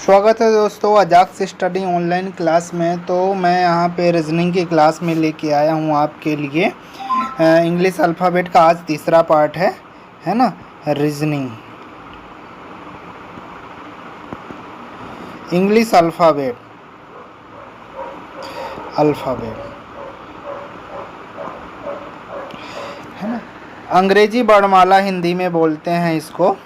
स्वागत है दोस्तों अजाक्स स्टडी ऑनलाइन क्लास में। तो मैं यहाँ पे रीजनिंग की क्लास में लेके आया हूँ आपके लिए इंग्लिश अल्फ़ाबेट का आज तीसरा पार्ट है ना। रीजनिंग इंग्लिश अल्फ़ाबेट है ना। अंग्रेजी वर्णमाला हिंदी में बोलते हैं इसको।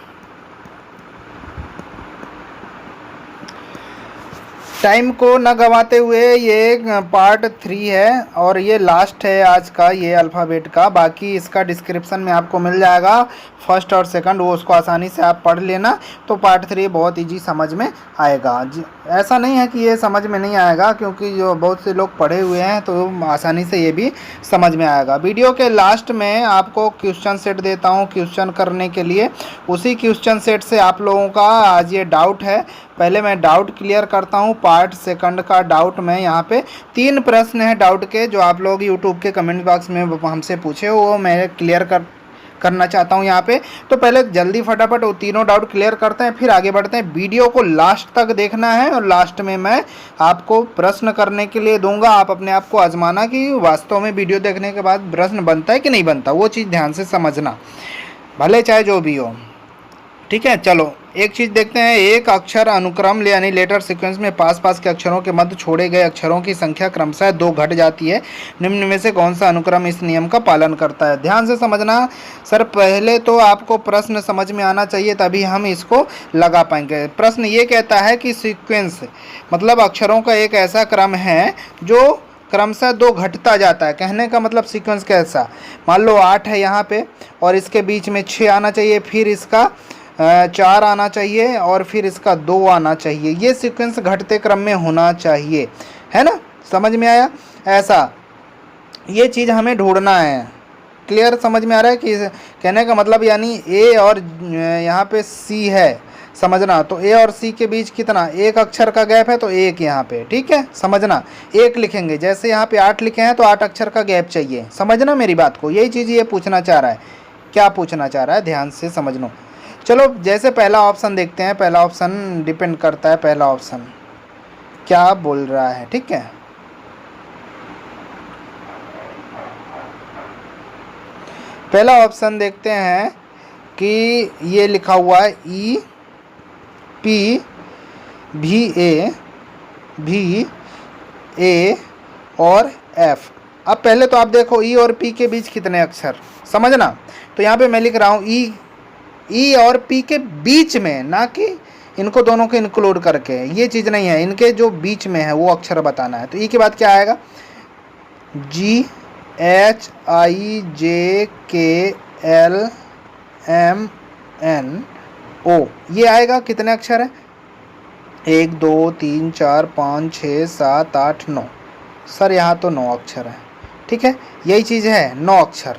टाइम को न गंवाते हुए ये पार्ट 3 है और ये लास्ट है आज का ये अल्फ़ाबेट का। बाकी इसका डिस्क्रिप्शन में आपको मिल जाएगा फर्स्ट और सेकंड, वो उसको आसानी से आप पढ़ लेना। तो पार्ट 3 बहुत इजी समझ में आएगा। ऐसा नहीं है कि ये समझ में नहीं आएगा, क्योंकि जो बहुत से लोग पढ़े हुए हैं तो आसानी से ये भी समझ में आएगा। वीडियो के लास्ट में आपको क्वेश्चन सेट देता हूँ क्वेश्चन करने के लिए। उसी क्वेश्चन सेट से आप लोगों का आज ये डाउट है। पहले मैं डाउट क्लियर करता हूँ। पार्ट सेकंड का डाउट में यहाँ पे 3 प्रश्न है डाउट के, जो आप लोग यूट्यूब के कमेंट बॉक्स में हमसे पूछे, वो मैं क्लियर करना चाहता हूँ यहाँ पे। तो पहले जल्दी फटाफट वो तीनों डाउट क्लियर करते हैं, फिर आगे बढ़ते हैं। वीडियो को लास्ट तक देखना है और लास्ट में मैं आपको प्रश्न करने के लिए दूंगा। आप अपने आप को आजमाना कि वास्तव में वीडियो देखने के बाद प्रश्न बनता है कि नहीं बनता, वो चीज़ ध्यान से समझना, भले चाहे जो भी हो। ठीक है, चलो एक चीज़ देखते हैं। एक अक्षर अनुक्रम यानी लेटर सीक्वेंस में पास पास के अक्षरों के मध्य छोड़े गए अक्षरों की संख्या क्रमशः 2 घट जाती है। निम्न में से कौन सा अनुक्रम इस नियम का पालन करता है? ध्यान से समझना सर। पहले तो आपको प्रश्न समझ में आना चाहिए, तभी हम इसको लगा पाएंगे। प्रश्न ये कहता है कि सीक्वेंस मतलब अक्षरों का एक ऐसा क्रम है जो क्रमशः 2 घटता जाता है। कहने का मतलब सीक्वेंस कैसा, मान लो 8 है यहाँ पे और इसके बीच में 6 आना चाहिए, फिर इसका 4 आना चाहिए और फिर इसका 2 आना चाहिए। ये सीक्वेंस घटते क्रम में होना चाहिए, है ना। समझ में आया? ऐसा ये चीज़ हमें ढूंढना है। क्लियर समझ में आ रहा है कि कहने का मतलब, यानी ए और यहाँ पे सी है, समझना। तो ए और सी के बीच कितना, 1 अक्षर का गैप है, तो 1 यहाँ पे। ठीक है, समझना। 1 लिखेंगे, जैसे यहाँ पे 8 लिखे हैं तो 8 अक्षर का गैप चाहिए। समझना मेरी बात को। यही चीज़ ये पूछना चाह रहा है। क्या पूछना चाह रहा है, ध्यान से समझ लो। चलो जैसे पहला ऑप्शन देखते हैं। पहला ऑप्शन डिपेंड करता है, पहला ऑप्शन क्या बोल रहा है। ठीक है, पहला ऑप्शन देखते हैं कि ये लिखा हुआ है ई पी भी ए और एफ। अब पहले तो आप देखो ई और पी के बीच कितने अक्षर, समझना। तो यहाँ पे मैं लिख रहा हूँ ई और पी के बीच में, ना कि इनको दोनों को इंक्लूड करके। ये चीज़ नहीं है, इनके जो बीच में है वो अक्षर बताना है। तो ई के बाद क्या आएगा, GHIJKLMNO, ये आएगा। कितने अक्षर है, 1 2 3 4 5 6 7 8 9। सर यहाँ तो 9 अक्षर है। ठीक है, यही चीज़ है, 9 अक्षर।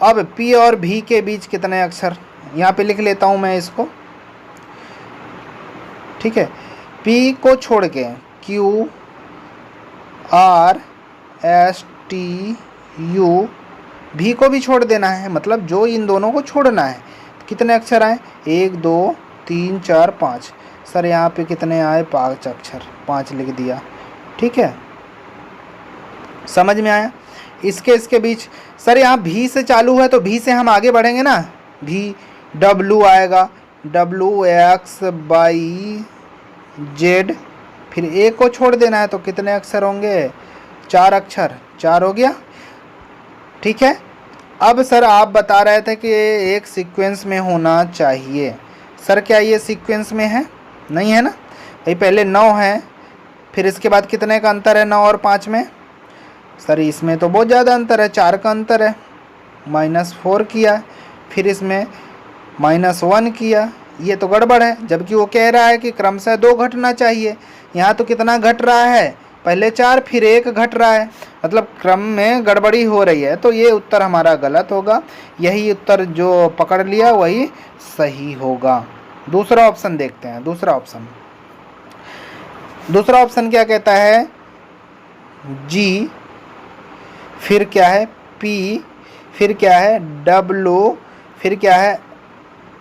अब पी और भी के बीच कितने अक्षर, यहाँ पे लिख लेता हूँ मैं इसको। ठीक है, पी को छोड़ के QRSTU, भी को भी छोड़ देना है, मतलब जो इन दोनों को छोड़ना है। कितने अक्षर आए, 1 2 3 4 5। सर यहाँ पे कितने आए, 5 अक्षर, 5 लिख दिया। ठीक है, समझ में आया। इसके बीच सर यहाँ भी से चालू है, तो भी से हम आगे बढ़ेंगे ना। भी W आएगा, WXYZ, फिर ए को छोड़ देना है, तो कितने अक्षर होंगे, 4 अक्षर, 4 हो गया। ठीक है, अब सर आप बता रहे थे कि ये एक सीक्वेंस में होना चाहिए। सर क्या ये सीक्वेंस में है? नहीं है ना भाई। पहले 9 है, फिर इसके बाद कितने का अंतर है, 9 और 5 में? सर इसमें तो बहुत ज़्यादा अंतर है, 4 का अंतर है। -4 किया, फिर इसमें -1 किया। ये तो गड़बड़ है, जबकि वो कह रहा है कि क्रमशः 2 घटना चाहिए। यहाँ तो कितना घट रहा है, पहले 4 फिर 1 घट रहा है, मतलब क्रम में गड़बड़ी हो रही है। तो ये उत्तर हमारा गलत होगा। यही उत्तर जो पकड़ लिया वही सही होगा। दूसरा ऑप्शन देखते हैं। दूसरा ऑप्शन क्या कहता है, जी, फिर क्या है पी, फिर क्या है W, फिर क्या है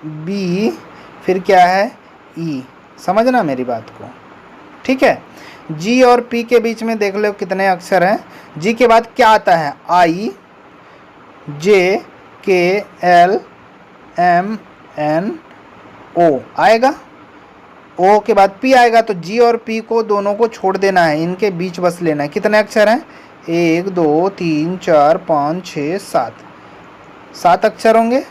बी, फिर क्या है ई। समझना मेरी बात को, ठीक है। जी और पी के बीच में देख लो कितने अक्षर हैं। जी के बाद क्या आता है, आई, जे, के, एल, एम, एन, ओ आएगा। ओ के बाद पी आएगा, तो जी और पी को दोनों को छोड़ देना है, इनके बीच बस लेना है। कितने अक्षर हैं, 1 2 3 4 5 6 7, 7 अक्षर होंगे।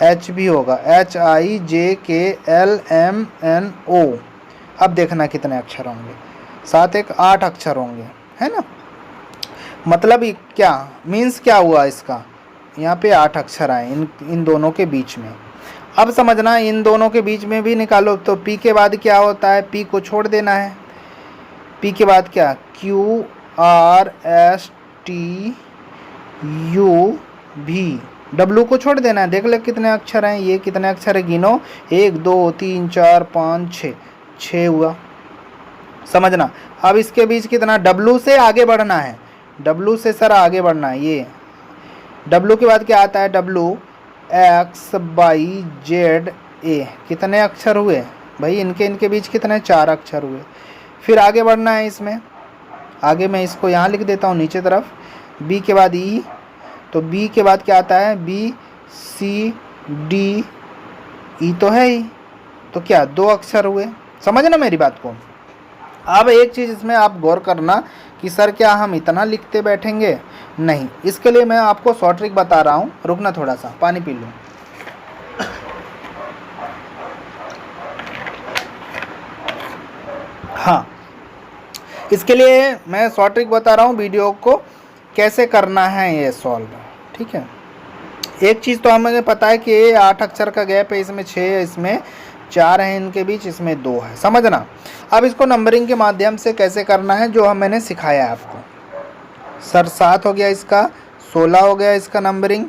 एच भी होगा, एच आई जे के एल एम एन ओ। अब देखना कितने अक्षर होंगे, 7 1 8 अक्षर होंगे, है ना। मतलब क्या मीन्स क्या हुआ इसका, यहाँ पे 8 अक्षर आए इन दोनों के बीच में। अब समझना इन दोनों के बीच में भी निकालो, तो पी के बाद क्या होता है, पी को छोड़ देना है। पी के बाद क्या, Q R S T U भी, डब्लू को छोड़ देना है। देख ले कितने अक्षर हैं, ये कितने अक्षर है गिनो, 1 2 3 4 5 6, 6 हुआ। समझना। अब इसके बीच कितना, डब्लू से आगे बढ़ना है, डब्लू से सर आगे बढ़ना है। ये डब्लू के बाद क्या आता है, W X Y Z A, कितने अक्षर हुए भाई, इनके बीच कितने, 4 अक्षर हुए। फिर आगे बढ़ना है इसमें, आगे मैं इसको यहाँ लिख देता हूँ नीचे तरफ। बी के बाद ई, तो बी के बाद क्या आता है, बी सी डी ई तो है ही, तो क्या 2 अक्षर हुए। समझना मेरी बात को। अब एक चीज़ इसमें आप गौर करना कि सर क्या हम इतना लिखते बैठेंगे, नहीं। इसके लिए मैं आपको शॉर्ट ट्रिक बता रहा हूँ, रुकना थोड़ा सा पानी पी लूँ। हाँ, इसके लिए मैं शॉर्ट ट्रिक बता रहा हूँ, वीडियो को कैसे करना है ये सॉल्व, ठीक है। एक चीज़ तो हमें पता है कि 8 अक्षर का गैप है, इसमें 6 है, इसमें 4 है, इनके बीच इसमें 2 है। समझना। अब इसको नंबरिंग के माध्यम से कैसे करना है, जो मैंने सिखाया है आपको। सर 7 हो गया इसका, 16 हो गया इसका नंबरिंग,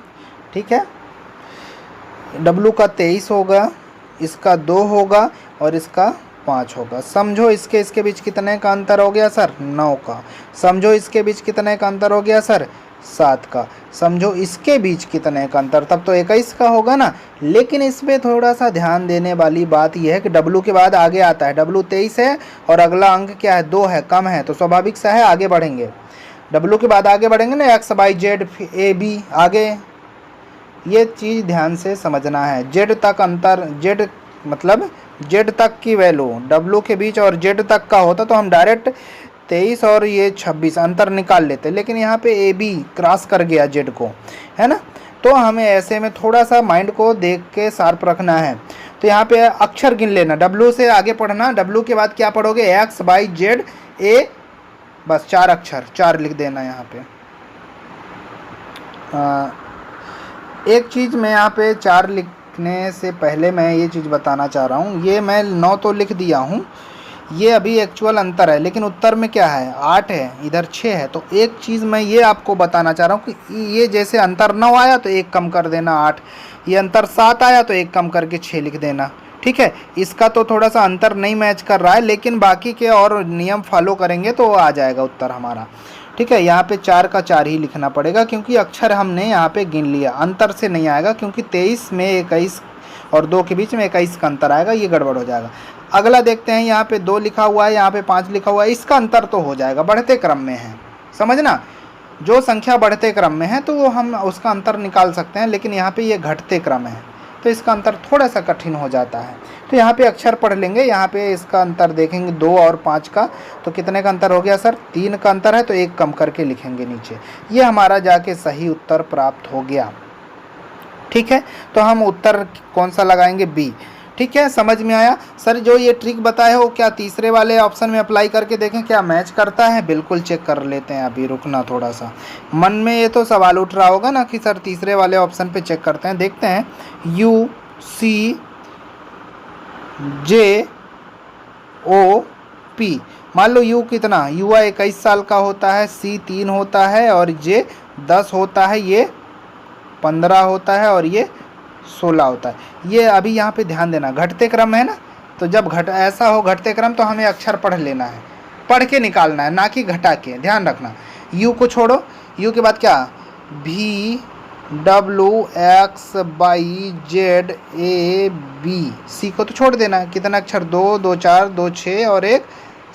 ठीक है। डब्लू का 23 होगा, इसका 2 होगा और इसका 5 होगा। समझो इसके बीच कितने का अंतर हो गया सर, 9 का। समझो इसके बीच कितने का अंतर हो गया सर, 7 का। समझो इसके बीच कितने का अंतर, तब तो 21 का होगा ना। लेकिन इसमें थोड़ा सा ध्यान देने वाली बात यह है कि डब्लू के बाद आगे आता है, डब्लू 23 है और अगला अंक क्या है, 2 है, कम है, तो स्वाभाविक सा है आगे बढ़ेंगे। डब्लू के बाद आगे बढ़ेंगे ना, X Y Z A B आगे। ये चीज़ ध्यान से समझना है। जेड तक अंतर, जेड मतलब जेड तक की वैल्यू डब्लू के बीच और जेड तक का होता तो हम डायरेक्ट 23 और ये 26 अंतर निकाल लेते, लेकिन यहाँ पे ए बी क्रॉस कर गया जेड को, है ना। तो हमें ऐसे में थोड़ा सा माइंड को देख के शार्प रखना है। तो यहाँ पे अक्षर गिन लेना, डब्लू से आगे पढ़ना, डब्लू के बाद क्या पढ़ोगे, एक्स वाई जेड ए, बस 4 अक्षर, 4 लिख देना यहाँ पे। एक चीज़ मैं यहाँ पे 4 लिखने से पहले मैं ये चीज़ बताना चाह रहा हूँ। ये मैं 9 तो लिख दिया हूँ, ये अभी एक्चुअल अंतर है, लेकिन उत्तर में क्या है, 8 है, इधर 6 है। तो एक चीज़ मैं ये आपको बताना चाह रहा हूँ कि ये जैसे अंतर 9 आया तो 1 कम कर देना 8, ये अंतर 7 आया तो 1 कम करके 6 लिख देना, ठीक है। इसका तो थोड़ा सा अंतर नहीं मैच कर रहा है, लेकिन बाकी के और नियम फॉलो करेंगे तो आ जाएगा उत्तर हमारा, ठीक है। यहाँ पे 4 का 4 ही लिखना पड़ेगा, क्योंकि अक्षर हमने यहाँ पे गिन लिया, अंतर से नहीं आएगा, क्योंकि 23 में 21 और 2 के बीच में 21 का अंतर आएगा, ये गड़बड़ हो जाएगा। अगला देखते हैं, यहाँ पे 2 लिखा हुआ है, यहाँ पे 5 लिखा हुआ है, इसका अंतर तो हो जाएगा, बढ़ते क्रम में है। समझना, जो संख्या बढ़ते क्रम में है तो हम उसका अंतर निकाल सकते हैं, लेकिन यहाँ पे ये घटते क्रम है तो इसका अंतर थोड़ा सा कठिन हो जाता है। तो यहाँ पे अक्षर पढ़ लेंगे, यहाँ पे इसका अंतर देखेंगे 2 और 5 का, तो कितने का अंतर हो गया सर, 3 का अंतर है, तो 1 कम करके लिखेंगे नीचे। ये हमारा जाके सही उत्तर प्राप्त हो गया, ठीक है। तो हम उत्तर कौन सा लगाएंगे, बी, ठीक है। समझ में आया सर, जो ये ट्रिक बताया हो क्या तीसरे वाले ऑप्शन में अप्लाई करके देखें क्या मैच करता है, बिल्कुल चेक कर लेते हैं। अभी रुकना थोड़ा सा, मन में ये तो सवाल उठ रहा होगा ना कि सर तीसरे वाले ऑप्शन पे चेक करते हैं, देखते हैं। You see J O P, मान लो यू कितना, युवा 21 साल का होता है, सी 3 होता है और जे 10 होता है, ये 15 होता है और ये 16 होता है। ये अभी यहाँ पे ध्यान देना, घटते क्रम है ना, तो जब ऐसा हो घटते क्रम तो हमें अक्षर पढ़ लेना है, पढ़ के निकालना है, ना कि घटा के, ध्यान रखना। यू को छोड़ो, यू के बाद क्या, भी W X Y Z A B. C को तो छोड़ देना, कितना अक्षर, 2 2 4 2 6 और एक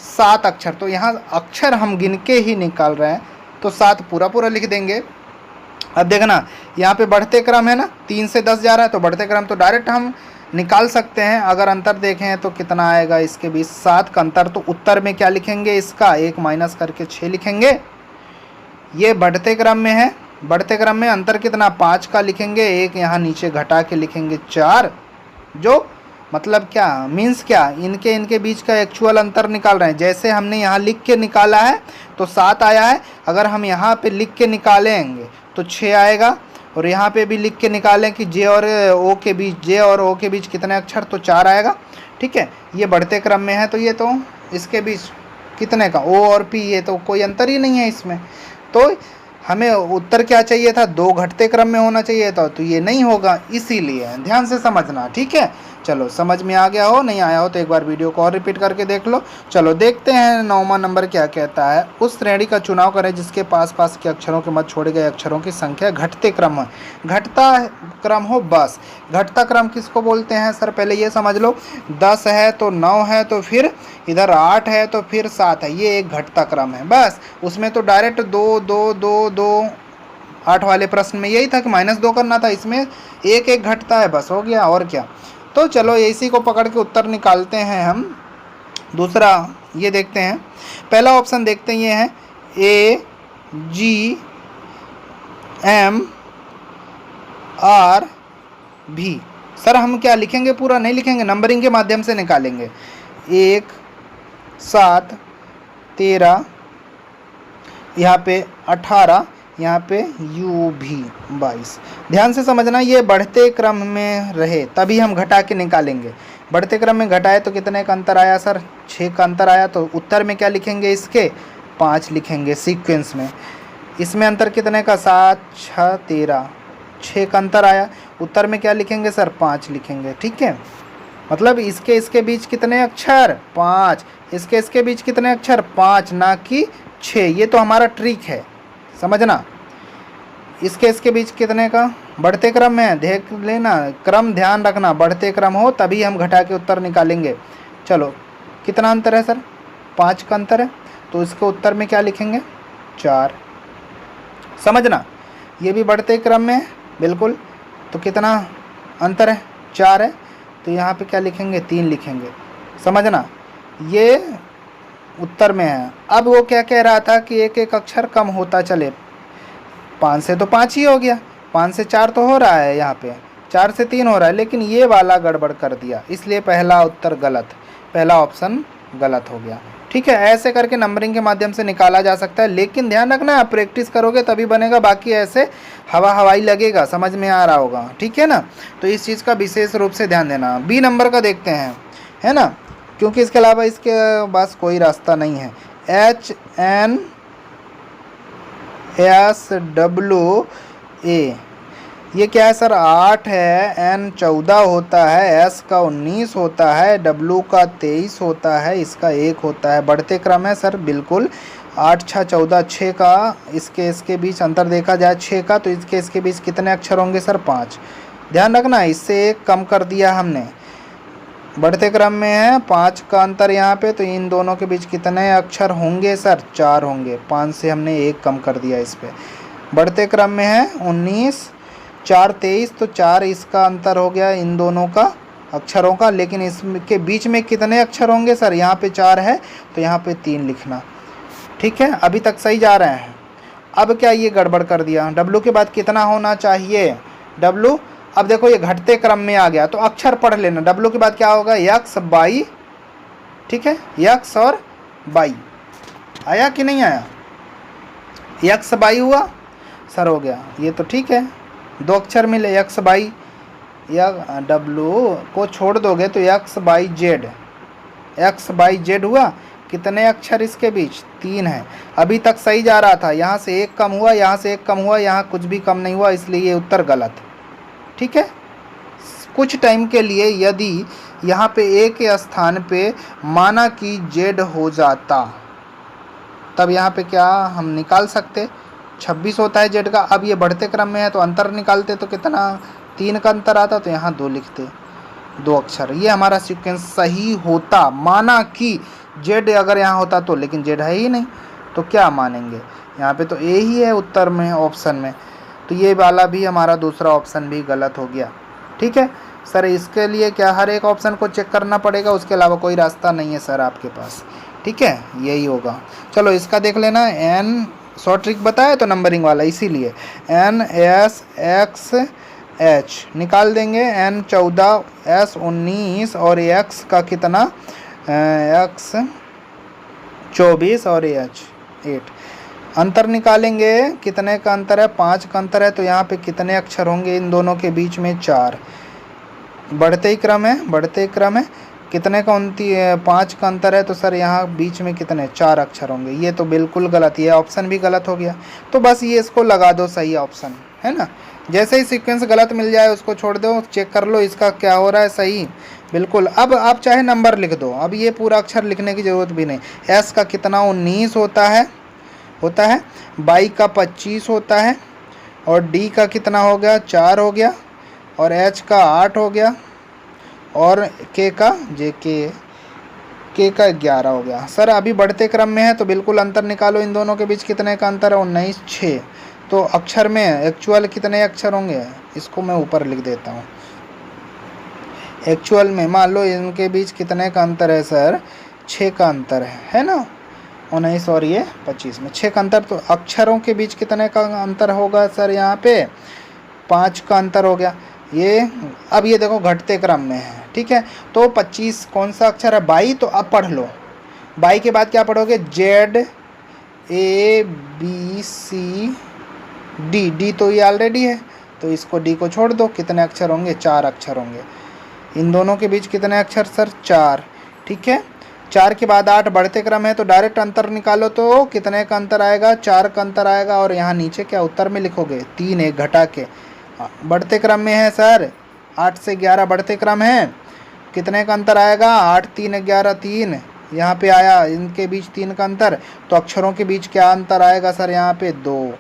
7 अक्षर। तो यहाँ अक्षर हम गिन के ही निकाल रहे हैं, तो 7 पूरा पूरा लिख देंगे। अब देखना यहाँ पे बढ़ते क्रम है ना, 3 से 10 जा रहा है, तो बढ़ते क्रम तो डायरेक्ट हम निकाल सकते हैं। अगर अंतर देखें तो कितना आएगा इसके बीच, 7 का अंतर। तो उत्तर में क्या लिखेंगे इसका, 1 माइनस करके 6 लिखेंगे। ये बढ़ते क्रम में है, बढ़ते क्रम में अंतर कितना, 5 का लिखेंगे, एक यहाँ नीचे घटा के लिखेंगे 4। जो मतलब क्या मीन्स क्या, इनके इनके बीच का एक्चुअल अंतर निकाल रहे हैं। जैसे हमने यहाँ लिख के निकाला है तो 7 आया है, अगर हम यहाँ पे लिख के निकालेंगे तो 6 आएगा। और यहाँ पे भी लिख के निकालें कि जे और ओ के बीच, जे और ओ के बीच कितने अक्षर, तो 4 आएगा। ठीक है, ये बढ़ते क्रम में है, तो ये तो इसके बीच कितने का, ओ और पी, ये तो कोई अंतर ही नहीं है इसमें। तो हमें उत्तर क्या चाहिए था, 2 घटते क्रम में होना चाहिए था, तो ये नहीं होगा, इसीलिए ध्यान से समझना। ठीक है, चलो समझ में आ गया हो, नहीं आया हो तो एक बार वीडियो को और रिपीट करके देख लो। चलो देखते हैं 9वां नंबर क्या कहता है। उस श्रेणी का चुनाव करें जिसके पास पास के अक्षरों के मध्य छोड़े गए अक्षरों की संख्या घटते क्रम हो, घटता क्रम हो बस। घटता क्रम किसको बोलते हैं सर, पहले ये समझ लो। 10 है तो 9 है, तो फिर इधर 8 है तो फिर 7 है, ये एक घटता क्रम है बस। उसमें तो डायरेक्ट 2 2 2 2, 8 वाले प्रश्न में यही था कि -2 करना था, इसमें एक एक घटता है, बस हो गया और क्या। तो चलो इसी को पकड़ के उत्तर निकालते हैं हम। दूसरा ये देखते हैं, पहला ऑप्शन देखते हैं, ये है ए जी एम आर भी। सर हम क्या लिखेंगे, पूरा नहीं लिखेंगे, नंबरिंग के माध्यम से निकालेंगे। 1 7 13, यहाँ पे 18, यहाँ पे यू भी 22। ध्यान से समझना, ये बढ़ते क्रम में रहे तभी हम घटा के निकालेंगे। बढ़ते क्रम में घटाए तो कितने का अंतर आया सर, 6 का अंतर आया। तो उत्तर में क्या लिखेंगे, इसके 5 लिखेंगे सीक्वेंस में। इसमें अंतर कितने का, 7 6 13, 6 का अंतर आया। उत्तर में क्या लिखेंगे सर, 5 लिखेंगे। ठीक है, मतलब इसके इसके बीच कितने अक्षर, 5, इसके इसके बीच कितने अक्षर, 5, ना कि 6। ये तो हमारा ट्रिक है, समझना। इसके इसके बीच कितने का, बढ़ते क्रम में, देख लेना क्रम, ध्यान रखना, बढ़ते क्रम हो तभी हम घटा के उत्तर निकालेंगे। चलो कितना अंतर है सर, 5 का अंतर है, तो इसके उत्तर में क्या लिखेंगे, 4। समझना, ये भी बढ़ते क्रम में है बिल्कुल, तो कितना अंतर है, 4 है, तो यहाँ पे क्या लिखेंगे, 3 लिखेंगे। समझना, ये उत्तर में है। अब वो क्या कह रहा था कि एक एक अक्षर कम होता चले, 5 से तो 5 ही हो गया, 5 से 4 तो हो रहा है, यहाँ पे 4 से 3 हो रहा है, लेकिन ये वाला गड़बड़ कर दिया, इसलिए पहला उत्तर गलत, पहला ऑप्शन गलत हो गया। ठीक है, ऐसे करके नंबरिंग के माध्यम से निकाला जा सकता है, लेकिन ध्यान रखना आप प्रैक्टिस करोगे तभी बनेगा, बाकी ऐसे हवा हवाई लगेगा, समझ में आ रहा होगा। ठीक है ना, तो इस चीज़ का विशेष रूप से ध्यान देना। बी नंबर का देखते हैं, है ना, क्योंकि इसके अलावा इसके पास कोई रास्ता नहीं है। HNSWA, ये क्या है सर, 8 है, N 14 होता है, S का 19 होता है, W का 23 होता है, इसका 1 होता है। बढ़ते क्रम है सर बिल्कुल, 8 6 14, 6 का इसके बीच अंतर देखा जाए 6 का, तो इसके बीच कितने अक्षर होंगे सर, 5। ध्यान रखना, इससे 1 कम कर दिया हमने, बढ़ते क्रम में है, 5 का अंतर यहाँ पे, तो इन दोनों के बीच कितने अक्षर होंगे सर, 4 होंगे। 5 से हमने 1 कम कर दिया इस पे। बढ़ते क्रम में है 19, 4 23, तो 4 इसका अंतर हो गया इन दोनों का अक्षरों का, लेकिन इसके बीच में कितने अक्षर होंगे सर, यहाँ पे 4 है, तो यहाँ पे 3 लिखना। ठीक है, अभी तक सही जा रहे हैं। अब क्या ये गड़बड़ कर दिया, W के बाद कितना होना चाहिए, W, अब देखो ये घटते क्रम में आ गया, तो अक्षर पढ़ लेना। W के बाद क्या होगा, X 22। ठीक है, X और 22 आया कि नहीं आया, X 22 हुआ सर, हो गया ये तो। ठीक है, 2 अक्षर मिले, X 22, या W को छोड़ दोगे तो X by Z हुआ। कितने अक्षर इसके बीच, 3 है। अभी तक सही जा रहा था, यहाँ से 1 कम हुआ, यहाँ से 1 कम हुआ, यहाँ कुछ भी कम नहीं हुआ, इसलिए ये उत्तर गलत। ठीक है, कुछ टाइम के लिए यदि यहाँ पे A के स्थान पे माना कि Z हो जाता, तब यहाँ पे क्या हम निकाल सकते, 26 होता है जेड का। अब ये बढ़ते क्रम में है तो अंतर निकालते तो कितना, 3 का अंतर आता, तो यहाँ 2 लिखते, 2 अक्षर। ये हमारा सीक्वेंस सही होता, माना कि जेड अगर यहाँ होता तो, लेकिन जेड है ही नहीं तो क्या मानेंगे, यहाँ पे तो ए ही है उत्तर में, ऑप्शन में। तो ये वाला भी हमारा दूसरा ऑप्शन भी गलत हो गया। ठीक है सर, इसके लिए क्या हर एक ऑप्शन को चेक करना पड़ेगा, उसके अलावा कोई रास्ता नहीं है सर आपके पास। ठीक है, यही होगा। चलो इसका देख लेना, एन शॉर्ट ट्रिक बताया तो नंबरिंग वाला, इसीलिए एन एस एक्स एच निकाल देंगे। एन 14, एस 19 और एक्स का कितना, एक्स 24 और एच 8। अंतर निकालेंगे, कितने का अंतर है, 5 का अंतर है, तो यहाँ पे कितने अक्षर होंगे इन दोनों के बीच में, 4। बढ़ते ही क्रम है, बढ़ते ही क्रम है, कितने का 5 का अंतर है, तो सर यहाँ बीच में कितने, 4 अक्षर होंगे। ये तो बिल्कुल गलत, ये ऑप्शन भी गलत हो गया। तो बस ये इसको लगा दो सही ऑप्शन, है ना। जैसे ही सीक्वेंस गलत मिल जाए उसको छोड़ दो, चेक कर लो इसका क्या हो रहा है सही, बिल्कुल। अब आप चाहे नंबर लिख दो, अब ये पूरा अक्षर लिखने की ज़रूरत भी नहीं। एस का कितना 19 होता है, बाई का 25 होता है, और डी का कितना हो गया, 4 हो गया, और एच का 8 हो गया, और के का के का 11 हो गया। सर अभी बढ़ते क्रम में है तो बिल्कुल अंतर निकालो, इन दोनों के बीच कितने का अंतर है, 19, 6। तो अक्षर में एक्चुअल कितने अक्षर होंगे, इसको मैं ऊपर लिख देता हूँ। एक्चुअल में मान लो इनके बीच कितने का अंतर है सर, 6 का अंतर है ना, 19 और ये 25 में 6 का अंतर। तो अक्षरों के बीच कितने का अंतर होगा सर, यहाँ पे 5 का अंतर हो गया। ये अब ये देखो घटते क्रम में है, ठीक है। तो 25 कौन सा अक्षर है, बाई, तो अब पढ़ लो। बाई के बाद क्या पढ़ोगे, Z A B C D, D तो ये ऑलरेडी है तो इसको डी को छोड़ दो। कितने अक्षर होंगे, 4 अक्षर होंगे। इन दोनों के बीच कितने अक्षर सर, 4। ठीक है, 4 के बाद 8, बढ़ते क्रम है तो डायरेक्ट अंतर निकालो, तो कितने का अंतर आएगा, 4 का अंतर आएगा। और यहाँ नीचे क्या उत्तर में लिखोगे, 3 एक घटा के। बढ़ते क्रम में है सर, 8 से 11 बढ़ते क्रम है, कितने का अंतर आएगा, 8 3 11 3, यहाँ पे आया इनके बीच 3 का अंतर। तो अक्षरों के बीच क्या अंतर आएगा सर, यहाँ पे 2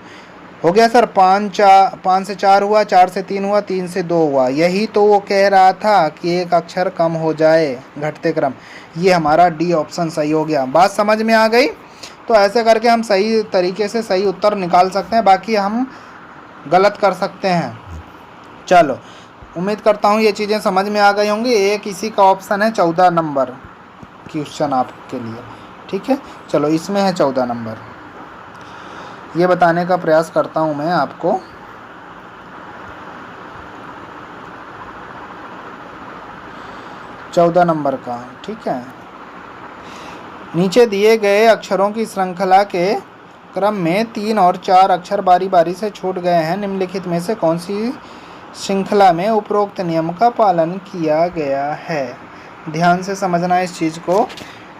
हो गया सर। 5 से 4 हुआ, 4 से 3 हुआ, 3 से 2 हुआ। यही तो वो कह रहा था कि एक अक्षर कम हो जाए घटते क्रम। ये हमारा डी ऑप्शन सही हो गया। बात समझ में आ गई। तो ऐसे करके हम सही तरीके से सही उत्तर निकाल सकते हैं, बाकी हम गलत कर सकते हैं। चलो, उम्मीद करता हूँ ये चीज़ें समझ में आ गई होंगी। एक इसी का ऑप्शन है 14 नंबर क्वेश्चन आपके लिए, ठीक है। चलो, इसमें है 14 नंबर, ये बताने का प्रयास करता हूँ मैं आपको। चौदह नंबर का, ठीक है। नीचे दिए गए अक्षरों की श्रृंखला के क्रम में 3 और 4 अक्षर बारी बारी से छूट गए हैं। निम्नलिखित में से कौन सी श्रृंखला में उपरोक्त नियम का पालन किया गया है। ध्यान से समझना इस चीज़ को।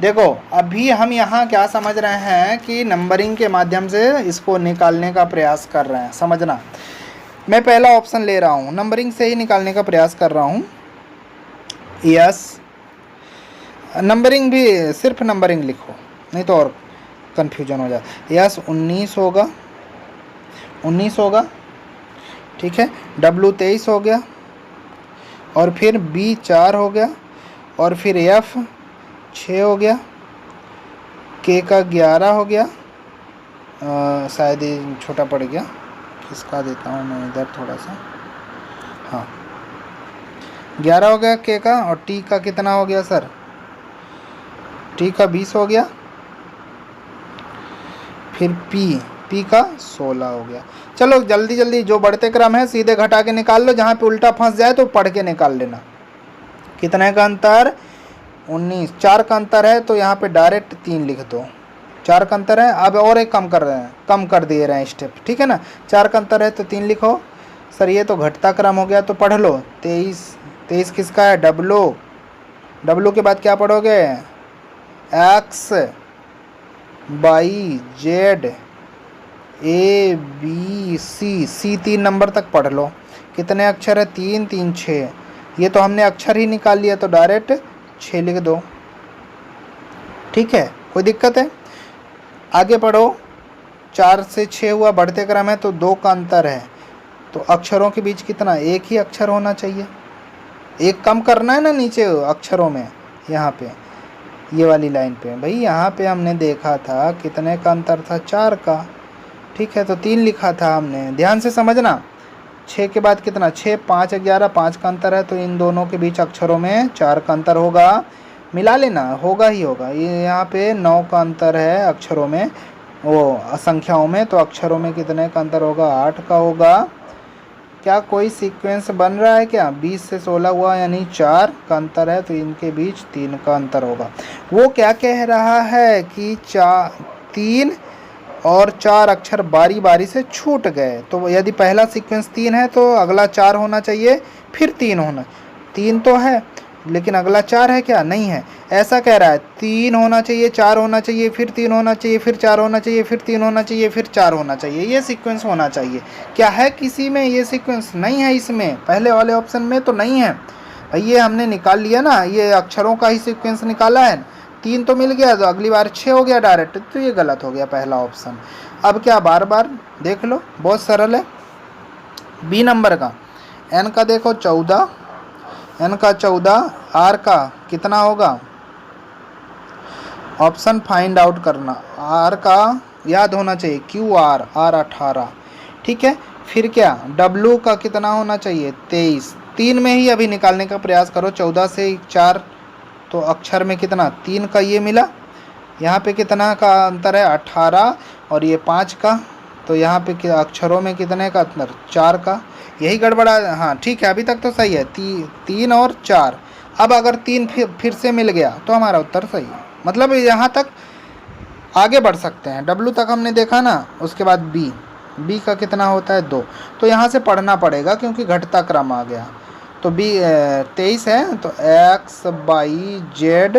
देखो, अभी हम यहाँ क्या समझ रहे हैं कि नंबरिंग के माध्यम से इसको निकालने का प्रयास कर रहे हैं। समझना, मैं पहला ऑप्शन ले रहा हूँ, नंबरिंग से ही निकालने का प्रयास कर रहा हूँ। यस, नंबरिंग भी सिर्फ नंबरिंग लिखो, नहीं तो और कन्फ्यूजन हो जाए। यस 19 होगा, 19 होगा, ठीक है। डब्लू 23 हो गया, और फिर बी 4 हो गया, और फिर एफ 6 हो गया, के का 11 हो गया, शायद ये छोटा पड़ गया, किसका देता हूँ मैं इधर थोड़ा सा, हाँ 11 हो गया के का। और टी का कितना हो गया सर, टी का 20 हो गया, फिर पी का 16 हो गया। चलो जल्दी जल्दी जो बढ़ते क्रम है सीधे घटा के निकाल लो, जहाँ पे उल्टा फंस जाए तो पढ़ के निकाल लेना। कितने का अंतर, 19। 4 का अंतर है तो यहाँ पे डायरेक्ट 3 लिख दो। 4 का अंतर है, अब और एक कम कर रहे हैं, कम कर दिए रहे हैं स्टेप, ठीक है ना। 4 का अंतर है तो 3 लिखो। सर ये तो घटता क्रम हो गया, तो पढ़ लो। 23 किसका है, डब्लू के बाद क्या पढ़ोगे, X Y Z A B C 3 number तक पढ़ लो। कितने अक्षर है, 3 3 6। ये तो हमने अक्षर ही निकाल लिया, तो डायरेक्ट 6 लिख दो, ठीक है। कोई दिक्कत है, आगे पढ़ो। 4 से 6 हुआ, बढ़ते क्रम है तो 2 का अंतर है, तो अक्षरों के बीच कितना, एक ही अक्षर होना चाहिए। एक कम करना है ना नीचे अक्षरों में, यहाँ पे ये वाली लाइन पे भाई, यहाँ पे हमने देखा था कितने का अंतर था, 4 का। ठीक है, तो 3 लिखा था हमने, ध्यान से समझना। 6 के बाद कितना, 6 5 11, 5 का अंतर है, तो इन दोनों के बीच अक्षरों में 4 का अंतर होगा, मिला लेना, होगा ही होगा। ये यहाँ पे 9 का अंतर है अक्षरों में, वो संख्याओं में, तो अक्षरों में कितने का अंतर होगा, 8 का होगा। क्या कोई सीक्वेंस बन रहा है क्या, 20 से 16 हुआ, यानी 4 का अंतर है, तो इनके बीच 3 का अंतर होगा। वो क्या कह रहा है कि 3 और 4 अक्षर बारी बारी से छूट गए, तो यदि पहला सीक्वेंस 3 है तो अगला 4 होना चाहिए, फिर 3 होना, 3 तो है लेकिन अगला 4 है क्या, नहीं है। ऐसा कह रहा है 3 होना चाहिए, 4 होना चाहिए, फिर 3 होना चाहिए, फिर 4 होना चाहिए, फिर 3 होना चाहिए, फिर 4 होना चाहिए, ये सीक्वेंस होना चाहिए। क्या है किसी में ये सीक्वेंस, नहीं है इसमें, पहले वाले ऑप्शन में तो नहीं है। ये हमने निकाल लिया ना, ये अक्षरों का ही सीक्वेंस निकाला है, 3 तो मिल गया, तो अगली बार 6 हो गया डायरेक्ट, तो ये गलत हो गया पहला ऑप्शन। अब क्या, बार बार देख लो, बहुत सरल है। बी नंबर का, एन का देखो 14, एन का 14, आर का कितना होगा, ऑप्शन फाइंड आउट करना। आर का याद होना चाहिए, क्यू आर, आर 18। ठीक है, फिर क्या, डब्लू का कितना होना चाहिए, 23। 3 में ही अभी निकालने का प्रयास करो, 14 से 4, तो अक्षर में कितना, 3 का ये मिला, यहाँ पे कितना का अंतर है, 18, और ये 5 का, तो यहाँ पे अक्षरों में कितने का अंतर, 4 का, यही गड़बड़ा। हाँ ठीक है, अभी तक तो सही है, 3 और 4। अब अगर 3 फिर से मिल गया तो हमारा उत्तर सही है, मतलब यहाँ तक आगे बढ़ सकते हैं। डब्लू तक हमने देखा ना, उसके बाद बी का कितना होता है, 2, तो यहाँ से पढ़ना पड़ेगा क्योंकि घटता क्रम आ गया। तो बी 23 है, तो एक्स वाई जेड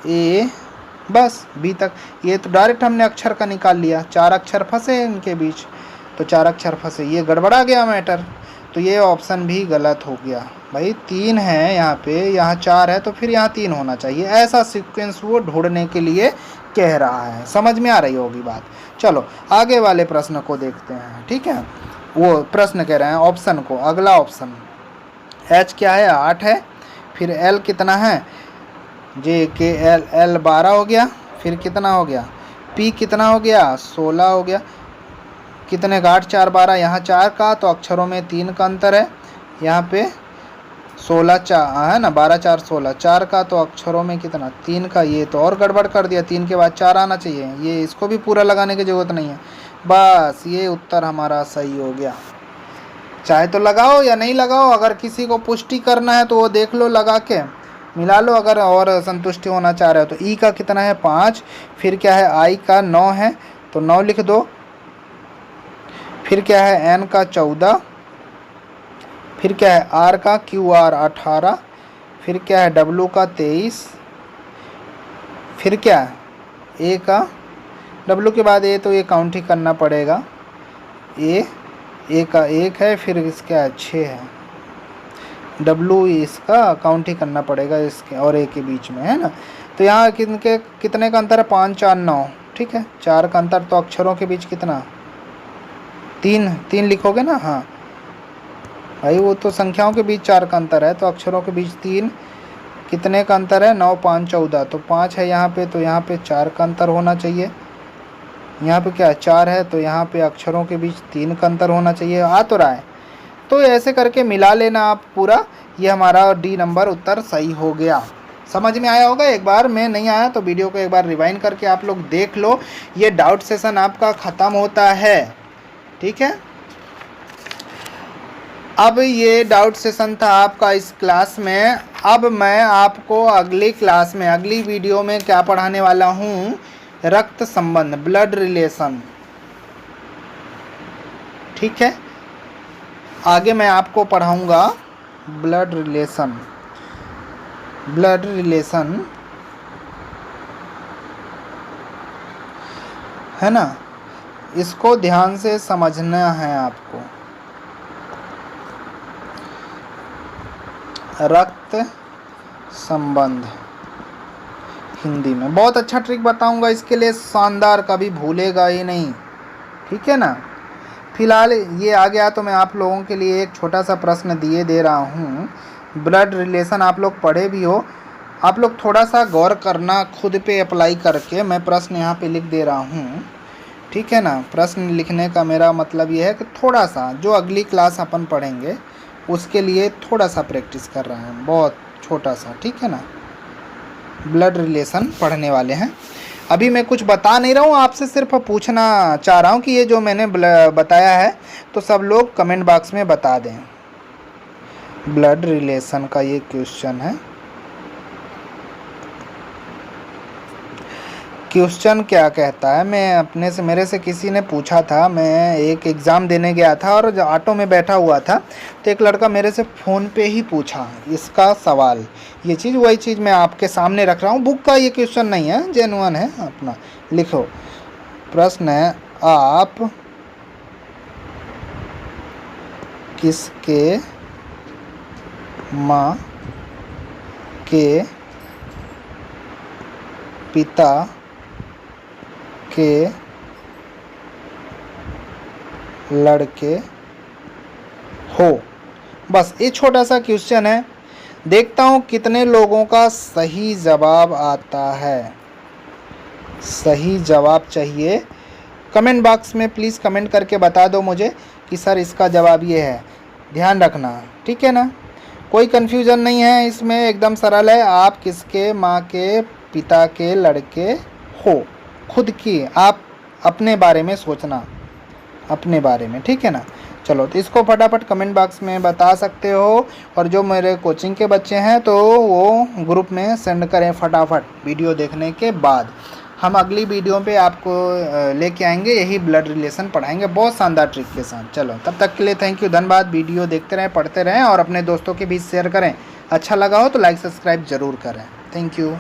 ए, बस बी तक। ये तो डायरेक्ट हमने अक्षर का निकाल लिया, 4 अक्षर फंसे इनके बीच, तो 4 अक्षर फंसे, ये गड़बड़ा गया मैटर, तो ये ऑप्शन भी गलत हो गया। भाई 3 है यहाँ पे, यहाँ 4 है, तो फिर यहाँ 3 होना चाहिए, ऐसा सीक्वेंस वो ढूंढने के लिए कह रहा है। समझ में आ रही होगी बात। चलो आगे वाले प्रश्न को देखते हैं। ठीक है, वो प्रश्न कह रहे हैं ऑप्शन को, अगला ऑप्शन एच क्या है, 8 है, फिर एल कितना है, जे के एल, एल 12 हो गया, फिर कितना हो गया, पी कितना हो गया, 16 हो गया, कितने का, 8 4 12, यहाँ 4 का, तो अक्षरों में 3 का अंतर है, यहाँ पे 16 4 है ना, 12 4 16, 4 का, तो अक्षरों में कितना, 3 का, ये तो और गड़बड़ कर दिया, 3 के बाद 4 आना चाहिए, ये इसको भी पूरा लगाने की ज़रूरत नहीं है, बस ये उत्तर हमारा सही हो गया। चाहे तो लगाओ या नहीं लगाओ, अगर किसी को पुष्टि करना है तो वो देख लो, लगा के मिला लो, अगर और संतुष्टि होना चाह रहे हो तो। ई का कितना है, 5, फिर क्या है, आई का 9 है, तो 9 लिख दो, फिर क्या है, एन का 14, फिर क्या है, आर का क्यू आर 18, फिर क्या है, डब्लू का 23, फिर क्या है, ए का, डब्लू के बाद ए, तो ये काउंट ही करना पड़ेगा, ए का 1 है, फिर इसका 6 है, डब्लू इसका काउंट ही करना पड़ेगा इसके और ए के बीच में, है ना। तो यहाँ कितने का अंतर है, 5 4 9, ठीक है, 4 का अंतर, तो अक्षरों के बीच कितना, 3 लिखोगे ना, हाँ भाई वो तो संख्याओं के बीच 4 का अंतर है, तो अक्षरों के बीच 3, कितने का अंतर है, 9 5 14, तो 5 है यहाँ पे, तो यहाँ पे 4 का अंतर होना चाहिए, यहाँ पे क्या 4 है, तो यहाँ पे अक्षरों के बीच 3 का अंतर होना चाहिए, आ तो रहा है। तो ऐसे करके मिला लेना आप पूरा, ये हमारा डी नंबर उत्तर सही हो गया। समझ में आया होगा, एक बार में नहीं आया तो वीडियो को एक बार रिवाइंड करके आप लोग देख लो। ये डाउट सेशन आपका ख़त्म होता है, ठीक है। अब ये डाउट सेशन था आपका इस क्लास में। अब मैं आपको अगली क्लास में, अगली वीडियो में क्या पढ़ाने वाला हूँ, रक्त संबंध, ब्लड रिलेशन, ठीक है। आगे मैं आपको पढ़ाऊँगा ब्लड रिलेशन, है ना, इसको ध्यान से समझना है आपको। रक्त संबंध हिंदी में बहुत अच्छा ट्रिक बताऊंगा इसके लिए, शानदार, कभी भूलेगा ही नहीं। ठीक है ना। फिलहाल ये आ गया तो मैं आप लोगों के लिए एक छोटा सा प्रश्न दिए दे रहा हूँ। ब्लड रिलेशन आप लोग पढ़े भी हो, आप लोग थोड़ा सा गौर करना खुद पे अप्लाई करके। मैं प्रश्न यहाँ पे लिख दे रहा हूँ, ठीक है ना। प्रश्न लिखने का मेरा मतलब ये है कि थोड़ा सा जो अगली क्लास अपन पढ़ेंगे उसके लिए थोड़ा सा प्रैक्टिस कर रहे हैं, बहुत छोटा सा, ठीक है ना। ब्लड रिलेशन पढ़ने वाले हैं। अभी मैं कुछ बता नहीं रहा हूँ, आपसे सिर्फ पूछना चाह रहा हूँ कि ये जो मैंने बताया है तो सब लोग कमेंट बॉक्स में बता दें। ब्लड रिलेशन का ये क्वेश्चन है। क्वेश्चन क्या कहता है, मैं अपने से, मेरे से किसी ने पूछा था, मैं एक एग्ज़ाम देने गया था और जो ऑटो में बैठा हुआ था तो एक लड़का मेरे से फ़ोन पे ही पूछा इसका सवाल। ये चीज़ वही चीज़ मैं आपके सामने रख रहा हूँ, बुक का ये क्वेश्चन नहीं है, जेन्युइन है अपना। लिखो, प्रश्न है, आप किसके माँ के पिता के लड़के हो। बस ये छोटा सा क्वेश्चन है, देखता हूँ कितने लोगों का सही जवाब आता है। सही जवाब चाहिए, कमेंट बॉक्स में प्लीज़ कमेंट करके बता दो मुझे कि सर इसका जवाब ये है। ध्यान रखना, ठीक है ना, कोई कन्फ्यूज़न नहीं है इसमें, एकदम सरल है। आप किसके माँ के पिता के लड़के हो, खुद की, आप अपने बारे में सोचना, अपने बारे में, ठीक है ना। चलो, तो इसको फटाफट कमेंट बॉक्स में बता सकते हो। और जो मेरे कोचिंग के बच्चे हैं तो वो ग्रुप में सेंड करें फटाफट वीडियो देखने के बाद। हम अगली वीडियो पे आपको लेके आएंगे, यही ब्लड रिलेशन पढ़ाएंगे बहुत शानदार ट्रिक के साथ। चलो, तब तक के लिए थैंक यू, धन्यवाद। वीडियो देखते रहें, पढ़ते रहें और अपने दोस्तों के बीच शेयर करें। अच्छा लगा हो तो लाइक सब्सक्राइब ज़रूर करें। Thank you.